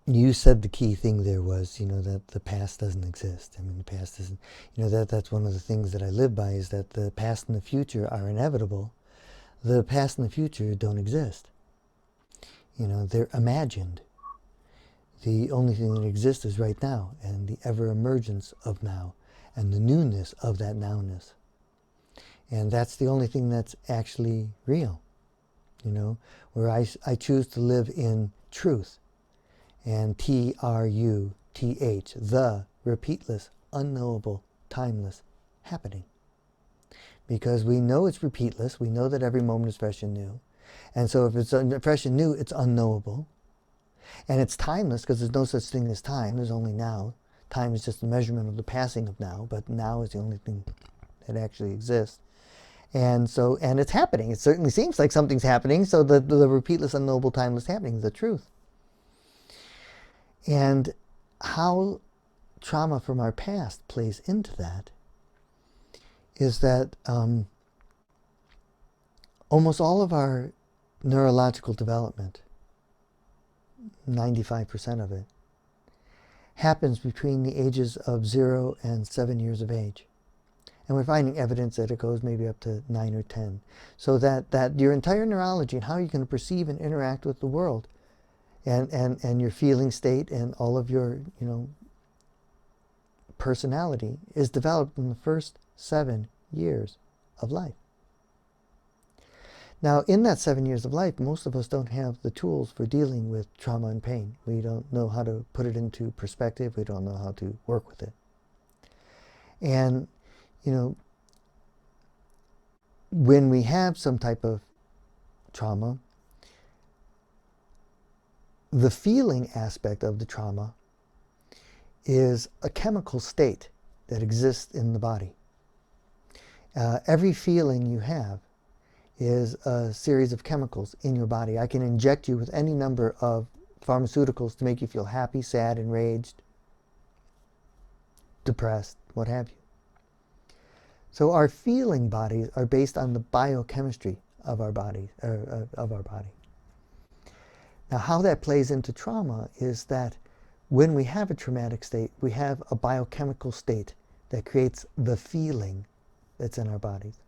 You said the key thing there was, that the past doesn't exist. I mean, the past isn't, that's one of the things that I live by, is that the past and the future are inevitable. The past and the future don't exist. They're imagined. The only thing that exists is right now, and the ever emergence of now, and the newness of that nowness. And that's the only thing that's actually real, where I choose to live in truth, and TRUTH, the repeatless, unknowable, timeless happening. Because we know it's repeatless, we know that every moment is fresh and new. And so if it's fresh and new, it's unknowable. And it's timeless because there's no such thing as time, there's only now. Time is just a measurement of the passing of now, but now is the only thing that actually exists. And it's happening. It certainly seems like something's happening, so the repeatless, unknowable, timeless happening is the truth. And how trauma from our past plays into that is that almost all of our neurological development, 95% of it, happens between the ages of 0 and 7 years of age. And we're finding evidence that it goes maybe up to 9 or 10. So that your entire neurology and how you're going to perceive and interact with the world, and your feeling state and all of your personality is developed in the first 7 years of life. Now, in that 7 years of life, most of us don't have the tools for dealing with trauma and pain. We don't know how to put it into perspective. We don't know how to work with it. And, when we have some type of trauma, the feeling aspect of the trauma is a chemical state that exists in the body. Every feeling you have is a series of chemicals in your body. I can inject you with any number of pharmaceuticals to make you feel happy, sad, enraged, depressed, what have you. So our feeling bodies are based on the biochemistry of our body. Now, how that plays into trauma is that when we have a traumatic state, we have a biochemical state that creates the feeling that's in our bodies.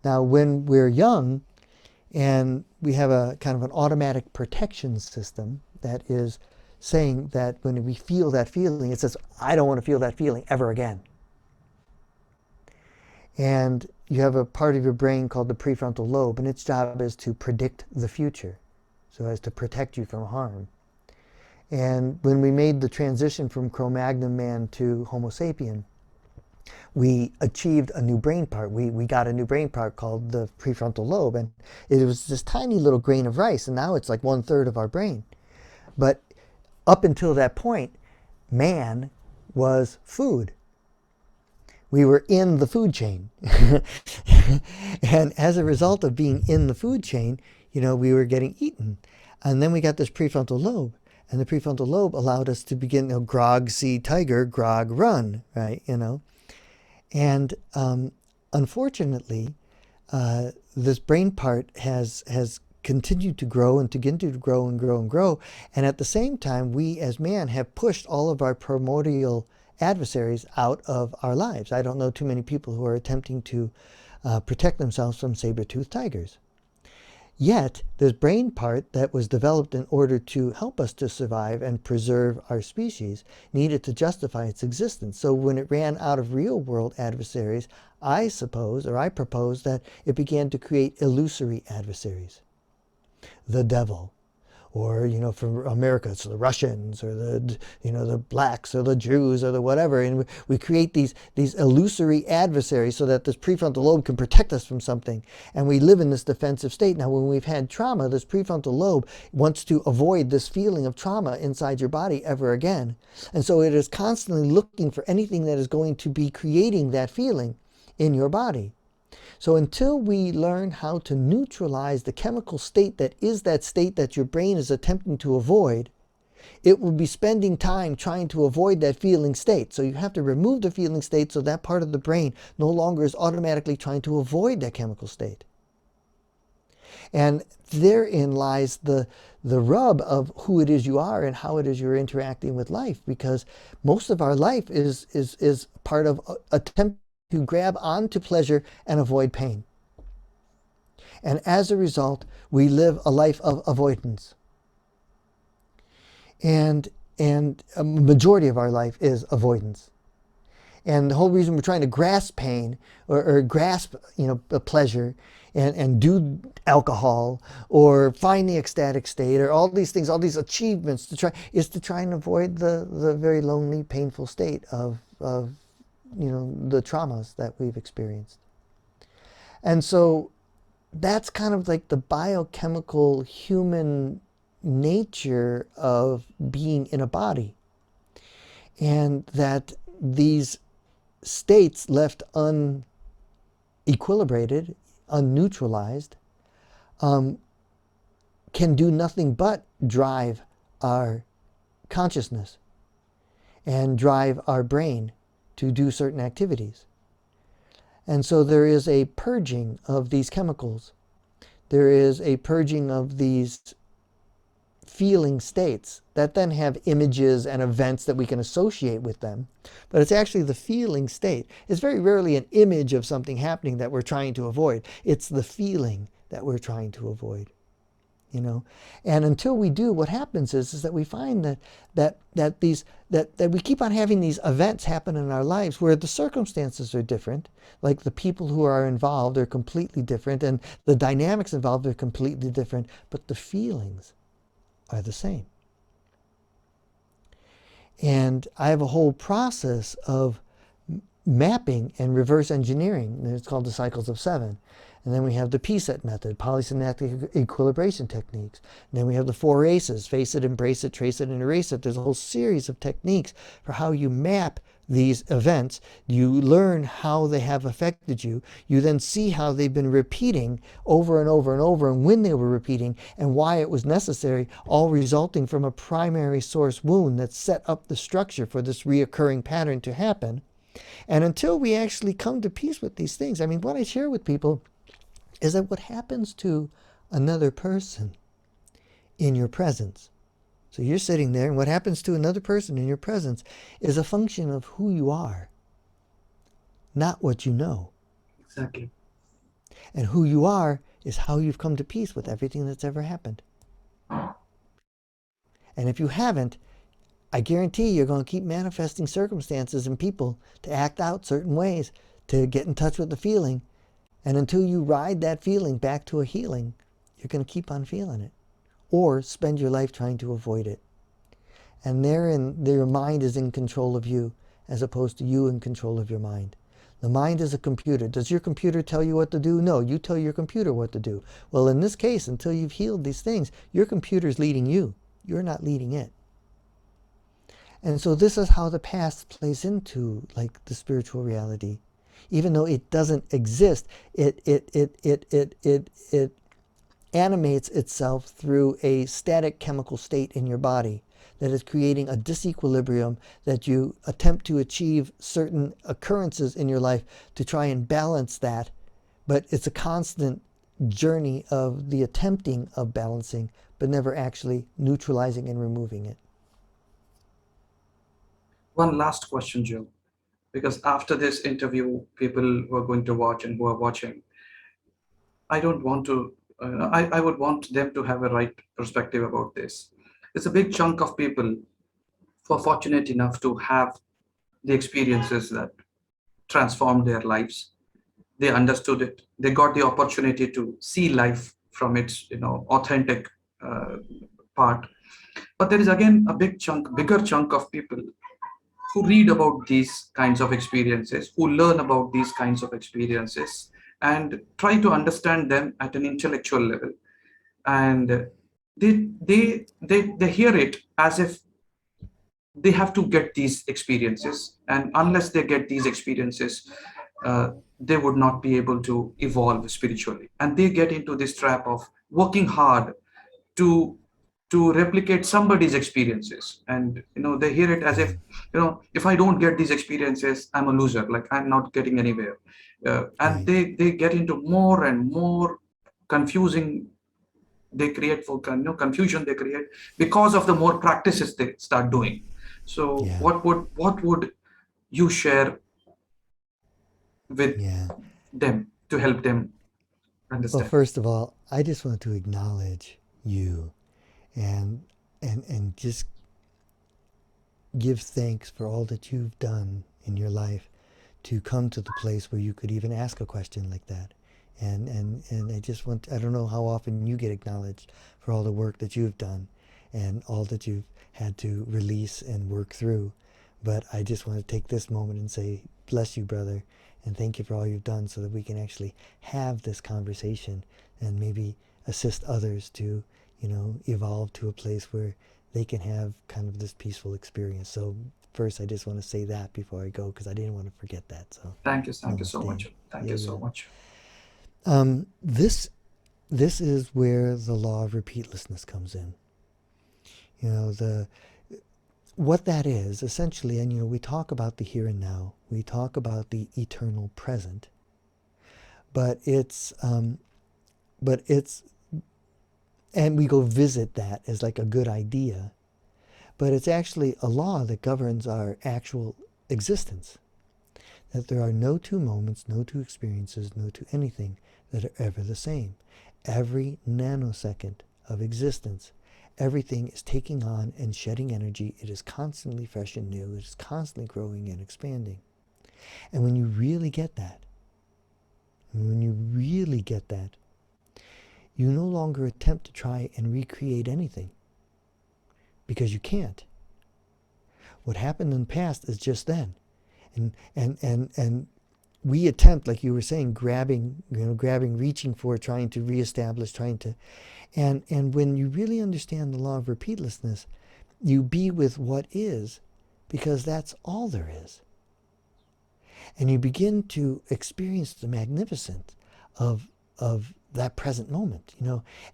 Now, when we're young and we have a kind of an automatic protection system that is saying that when we feel that feeling, it says, I don't want to feel that feeling ever again. And you have a part of your brain called the prefrontal lobe, and its job is to predict the future, so as to protect you from harm. And when we made the transition from Cro-Magnon man to Homo sapien, we achieved a new brain part. We got a new brain part called the prefrontal lobe, and it was this tiny little grain of rice, and now it's like 1/3 of our brain. But up until that point, man was food. We were in the food chain. And as a result of being in the food chain, we were getting eaten. And then we got this prefrontal lobe. And the prefrontal lobe allowed us to begin, grog, see tiger, grog, run, right? And unfortunately, this brain part has continued to grow and to continue to grow and grow and grow. And at the same time, we as man have pushed all of our primordial adversaries out of our lives. I don't know too many people who are attempting to protect themselves from saber-toothed tigers. Yet, this brain part that was developed in order to help us to survive and preserve our species needed to justify its existence. So when it ran out of real-world adversaries, I propose that it began to create illusory adversaries. The devil, or for America it's the Russians, or the blacks, or the Jews, or the whatever, and we create these illusory adversaries so that this prefrontal lobe can protect us from something, and we live in this defensive state. Now, when we've had trauma, this prefrontal lobe wants to avoid this feeling of trauma inside your body ever again, and so it is constantly looking for anything that is going to be creating that feeling in your body. So until we learn how to neutralize the chemical state that is that state that your brain is attempting to avoid, it will be spending time trying to avoid that feeling state. So you have to remove the feeling state so that part of the brain no longer is automatically trying to avoid that chemical state. And therein lies the rub of who it is you are and how it is you're interacting with life, because most of our life is part of attempt to grab onto pleasure and avoid pain. And as a result, we live a life of avoidance. And a majority of our life is avoidance. And the whole reason we're trying to grasp pain or grasp pleasure and do alcohol or find the ecstatic state or all these things, all these achievements to try and avoid the very lonely, painful state of the traumas that we've experienced. And so that's kind of like the biochemical human nature of being in a body. And that these states left unequilibrated, unneutralized, can do nothing but drive our consciousness and drive our brain to do certain activities. And so there is a purging of these chemicals. There is a purging of these feeling states that then have images and events that we can associate with them. But it's actually the feeling state. It's very rarely an image of something happening that we're trying to avoid. It's the feeling that we're trying to avoid. And until we do, what happens is that we find that we keep on having these events happen in our lives where the circumstances are different, like the people who are involved are completely different, and the dynamics involved are completely different, but the feelings are the same. And I have a whole process of mapping and reverse engineering. It's called the cycles of 7. And then we have the P-set method, Poly-Synaptic equilibration techniques. And then we have the 4 ACEs, face it, embrace it, trace it, and erase it. There's a whole series of techniques for how you map these events. You learn how they have affected you. You then see how they've been repeating over and over and over, and when they were repeating, and why it was necessary, all resulting from a primary source wound that set up the structure for this reoccurring pattern to happen. And until we actually come to peace with these things, what I share with people is that what happens to another person in your presence, so you're sitting there, and what happens to another person in your presence is a function of who you are, not what you know. Exactly. And who you are is how you've come to peace with everything that's ever happened. And if you haven't, I guarantee you're going to keep manifesting circumstances and people to act out certain ways, to get in touch with the feeling. And until you ride that feeling back to a healing, you're going to keep on feeling it. Or spend your life trying to avoid it. And therein, your mind is in control of you, as opposed to you in control of your mind. The mind is a computer. Does your computer tell you what to do? No, you tell your computer what to do. Well, in this case, until you've healed these things, your computer's leading you. You're not leading it. And so this is how the past plays into the spiritual reality. Even though it doesn't exist, it animates itself through a static chemical state in your body that is creating a disequilibrium that you attempt to achieve certain occurrences in your life to try and balance that. But it's a constant journey of the attempting of balancing, but never actually neutralizing and removing it. One last question, Joe, because after this interview, people who are going to watch and who are watching, I don't want to, I would want them to have a right perspective about this. It's a big chunk of people who are fortunate enough to have the experiences that transformed their lives. They understood it. They got the opportunity to see life from its, authentic uh, part. But there is again a bigger chunk of people who read about these kinds of experiences, who learn about these kinds of experiences, and try to understand them at an intellectual level. And they hear it as if they have to get these experiences, and unless they get these experiences, they would not be able to evolve spiritually, and they get into this trap of working hard to replicate somebody's experiences. And they hear it as if, if I don't get these experiences, I'm a loser, like I'm not getting anywhere. And Right. they get into more and more confusing they create for confusion they create because of the more practices they start doing. So Yeah. what would you share with Yeah. them to help them Well, understand? first of all, I just want to acknowledge you and and just give thanks for all that you've done in your life to come to the place where you could even ask a question like that. And I don't know how often you get acknowledged for all the work that you've done and all that you've had to release and work through. But I just want to take this moment and say, bless you, brother, and thank you for all you've done so that we can actually have this conversation and maybe assist others to, evolve to a place where they can have kind of this peaceful experience. So first, I just want to say that before I go because I didn't want to forget that. So, Thank you so namaste. much. Thank Yeah, you so yeah. much. This is where the law of repeatlessness comes in. The what that is essentially, and we talk about the here and now, we talk about the eternal present, but it's, and we go visit that as like a good idea, but it's actually a law that governs our actual existence. That there are no two moments, no two experiences, no two anything that are ever the same. Every nanosecond of existence, everything is taking on and shedding energy. It is constantly fresh and new. It is constantly growing and expanding. And when you really get that, you no longer attempt to try and recreate anything because you can't. What happened in the past is just then. And we attempt, like you were saying, grabbing, reaching for, trying to reestablish, and when you really understand the law of repeatlessness, you be with what is, because that's all there is. And you begin to experience the magnificence of that present moment.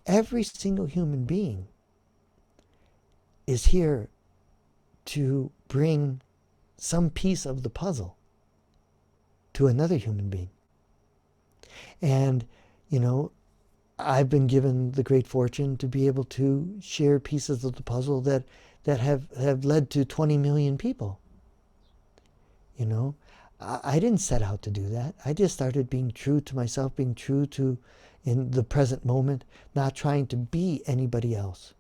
Every single human being is here to bring some piece of the puzzle to another human being. And, I've been given the great fortune to be able to share pieces of the puzzle that have led to 20 million people. I didn't set out to do that. I just started being true to myself, being true to in the present moment, not trying to be anybody else,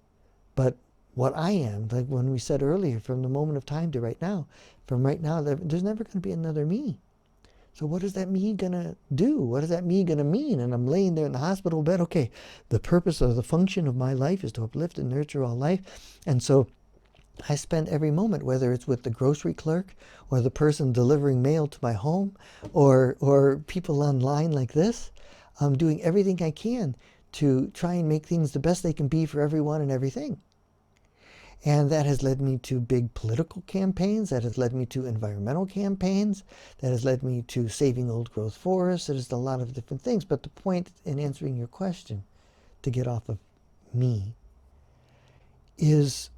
but what I am. Like when we said earlier, from the moment of time to right now, from right now, there's never going to be another me. So what is that me gonna do? What is that me gonna mean? And I'm laying there in the hospital bed. Okay, the purpose or the function of my life is to uplift and nurture all life. And so I spend every moment, whether it's with the grocery clerk or the person delivering mail to my home or people online like this, I'm doing everything I can to try and make things the best they can be for everyone and everything. And that has led me to big political campaigns. That has led me to environmental campaigns. That has led me to saving old growth forests. It is a lot of different things. But the point in answering your question, to get off of me, is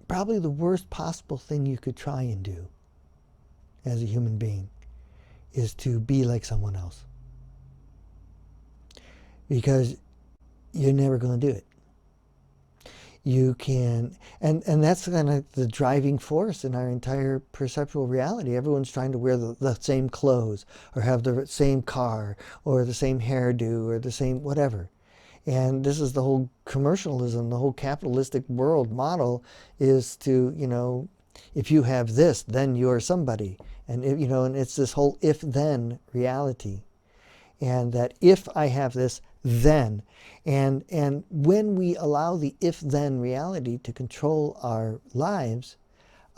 probably the worst possible thing you could try and do as a human being is to be like someone else. Because you're never going to do it. You can, and that's kind of the driving force in our entire perceptual reality. Everyone's trying to wear the same clothes or have the same car or the same hairdo or the same whatever. And this is the whole commercialism, the whole capitalistic world model is to, if you have this, then you're somebody. And, and it's this whole if-then reality. And that if I have this, then. And when we allow the if then reality to control our lives,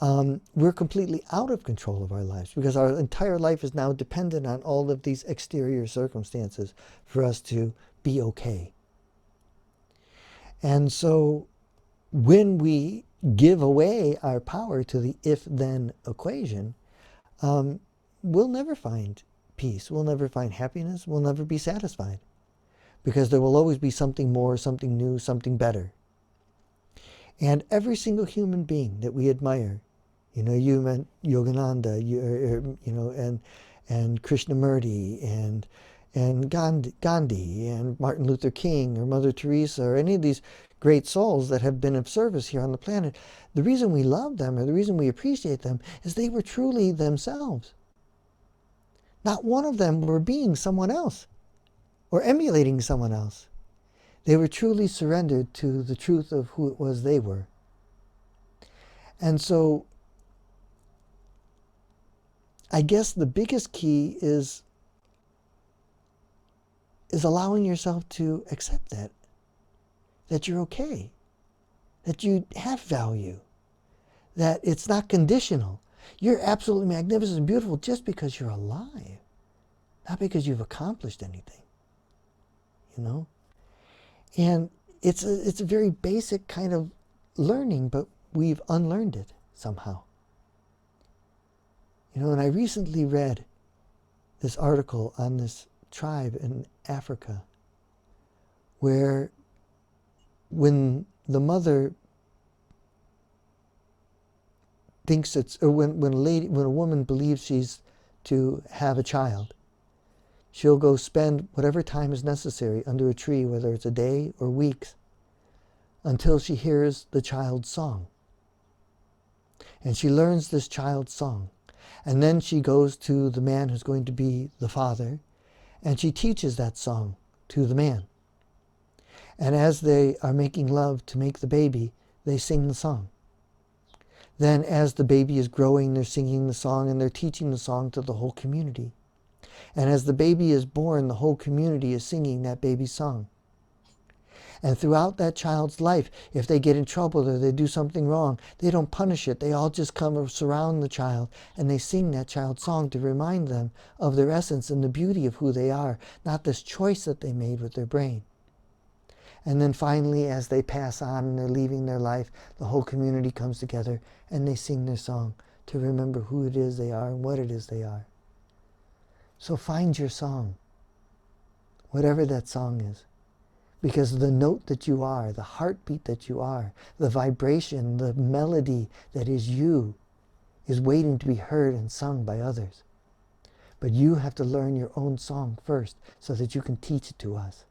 we're completely out of control of our lives because our entire life is now dependent on all of these exterior circumstances for us to be okay. And so when we give away our power to the if then equation, um, we'll never find peace. We'll never find happiness. We'll never be satisfied because there will always be something more, something new, something better. And every single human being that we admire, you know, you meant Yogananda, you know, and Krishnamurti, and Gandhi, and Martin Luther King, or Mother Teresa, or any of these great souls that have been of service here on the planet, the reason we love them, or the reason we appreciate them, is they were truly themselves. Not one of them were being someone else, or emulating someone else. They were truly surrendered to the truth of who it was they were. And so I guess the biggest key is allowing yourself to accept that you're okay, that you have value, that it's not conditional. You're absolutely magnificent and beautiful just because you're alive, not because you've accomplished anything, you know? And it's a very basic kind of learning, but we've unlearned it somehow. You know, and I recently read this article on this tribe in Africa where when the mother thinks it's, or when a woman believes she's to have a child, she'll go spend whatever time is necessary under a tree, whether it's a day or weeks, until she hears the child's song. And she learns this child's song. And then she goes to the man who's going to be the father, and she teaches that song to the man. And as they are making love to make the baby, they sing the song. Then as the baby is growing, they're singing the song, and they're teaching the song to the whole community. And as the baby is born, the whole community is singing that baby's song. And throughout that child's life, if they get in trouble or they do something wrong, they don't punish it. They all just come surround the child and they sing that child's song to remind them of their essence and the beauty of who they are, not this choice that they made with their brain. And then finally, as they pass on and they're leaving their life, the whole community comes together and they sing their song to remember who it is they are and what it is they are. So find your song, whatever that song is. Because the note that you are, the heartbeat that you are, the vibration, the melody that is you, is waiting to be heard and sung by others. But you have to learn your own song first so that you can teach it to us.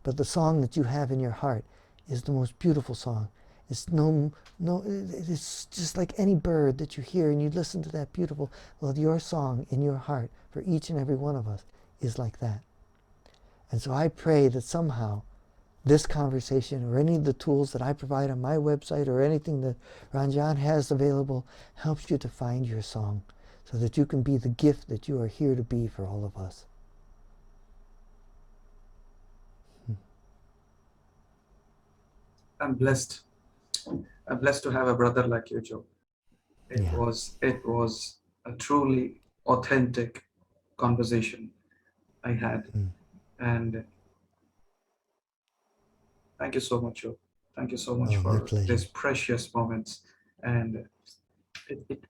But the song that you have in your heart is the most beautiful song. It's it's just like any bird that you hear and you listen to that beautiful, well, your song in your heart for each and every one of us is like that. And so I pray that somehow this conversation or any of the tools that I provide on my website or anything that Ranjan has available helps you to find your song so that you can be the gift that you are here to be for all of us. I'm blessed. I'm blessed to have a brother like you, Joe. Yeah. It was a truly authentic conversation I had. And thank you so much, Joe. Thank you so much Oh, my for these pleasure. precious moments. And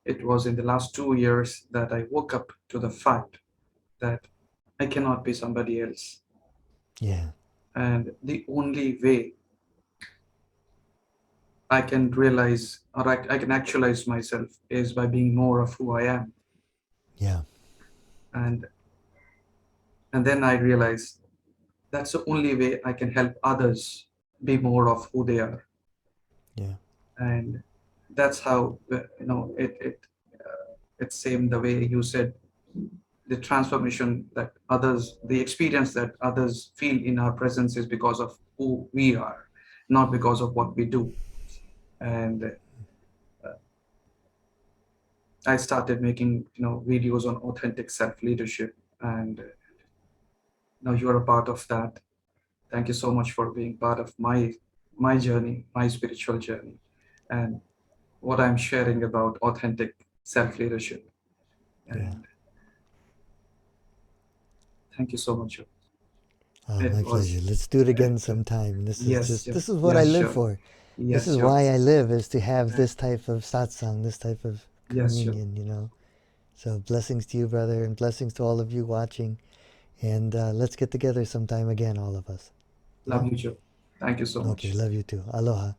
it was in the last 2 years that I woke up to the fact that I cannot be somebody else. Yeah. And the only way I can realize or I can actualize myself is by being more of who I am. Yeah. And and then I realized that's the only way I can help others be more of who they are. Yeah. And that's how it's same the way you said, the transformation that others, the experience that others feel in our presence is because of who we are, not because of what we do. And I started making videos on authentic self leadership, and now you are a part of that. Thank you so much for being part of my journey, my spiritual journey, and what I'm sharing about authentic self-leadership. Yeah. And thank you so much. My It pleasure. was, Let's do it again it, sometime. yes, This yes, is what I yes, live sure. for. This Yes, is sure. why I live, is to have Uh, this type of satsang, this type of Yes, sure. communion, you know. So blessings to you, brother, and blessings to all of you watching. And let's get together sometime again, all of us. Love Yeah? you, Joe. Thank you so Okay, much. love you too. Aloha.